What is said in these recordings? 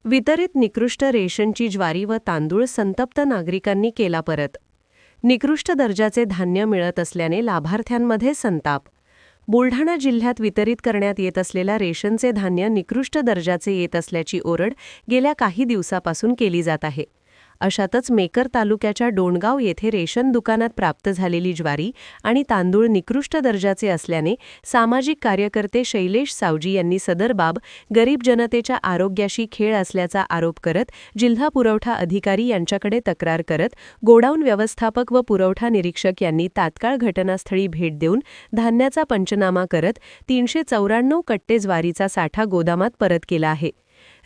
वितरित निकृष्ट रेशनची ज्वारी व तांदूळ संतप्त नागरिकांनी केला परत. निकृष्ट दर्जाचे धान्य मिळत असल्याने लाभार्थ्यांमध्ये संताप. बुलढाणा जिल्ह्यात वितरित करण्यात येत असलेल्या रेशनचे धान्य निकृष्ट दर्जाचे येत असल्याची ओरड गेल्या काही दिवसापासून केली जात आहे. अशातच मेकर तालुक्याच्या डोणगाव येथे रेशन दुकानात प्राप्त झालेली ज्वारी आणि तांदूळ निकृष्ट दर्जाचे असल्याने सामाजिक कार्यकर्ते शैलेश सावजी यांनी सदर बाब गरीब जनतेच्या आरोग्याशी खेळ असल्याचा आरोप करत जिल्हा पुरवठा अधिकारी यांच्याकडे तक्रार करत गोडाऊन व्यवस्थापक व पुरवठा निरीक्षक यांनी तात्काळ घटनास्थळी भेट देऊन धान्याचा पंचनामा करत 394 कट्टे ज्वारीचा साठा गोदामात परत केला आहे.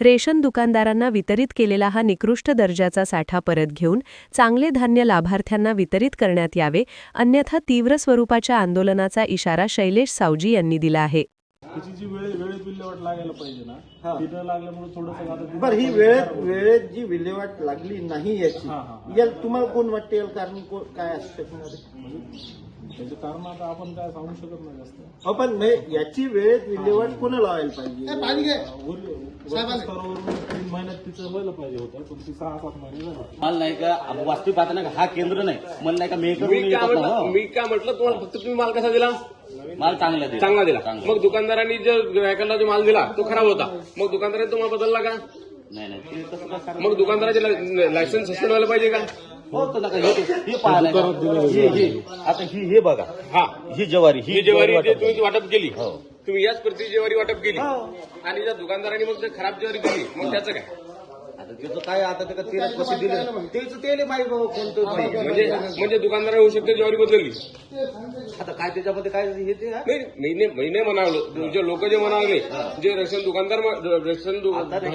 रेशन दुकानदारांना वितरित केलेला हा निकृष्ट दर्जाचा साठा परत घेऊन चांगले धान्य लाभार्थ्यांना वितरित करण्यात यावे, अन्यथा तीव्र स्वरूपाच्या आंदोलनाचा इशारा शैलेश सावजी यांनी दिला आहे. त्याची जी वेळेत विल्हेवाट लागायला पाहिजे ना, ती न लागल्यामुळे थोडंसं बरं, ही वेळेत जी विल्हेवाट लागली नाही याची याला तुम्हाला कोण वाटते, याला कारण काय असू शकणार? त्याचे कारण आता आपण काय सांगू शकत नाही जास्त. आपण याची वेळेत विल्हेवाट कोणा लावायला पाहिजे? स्तरावरून 3 महिन्यात तिचं व्हायला पाहिजे होतं, पण ती 6-7 महिने झाले. मला नाही का वास्तविक पाहता नाही का हा केंद्र नाही, मला नाही का मी काय म्हटलं तुम्हाला, फक्त तुम्ही माल कसा दिला? माल चांगला दिला. मग दुकानदारांनी जो ग्राहकाला जो माल दिला तो खराब होता, मग दुकानदारांनी तो माल बदलला का? नाही ते तसं काय मग दुकानदाराचे लायसन्स सस्पेंड व्हायला पाहिजे का? हो तर नका हे पाहिलं आता हे बघा, हा, ही ज्वारी ही ज्वारी जे तुम्ही वाटप केली, हो. तुम्ही याच प्रति ज्वारी वाटप केली आणि ज्या दुकानदारांनी मग ते खराब ज्वारी दिली, मग त्याचं काय? आता त्याचं काय, आता त्याला तेल कसे दिले त्याचं तेल माहिती कोणतं म्हणजे दुकानदार होऊ शकते ज्वारी बदलली. आता काय त्याच्यामध्ये काय हे ते नाही म्हणावलं, जे लोक जे म्हणावले, जे रेशन दुकानदार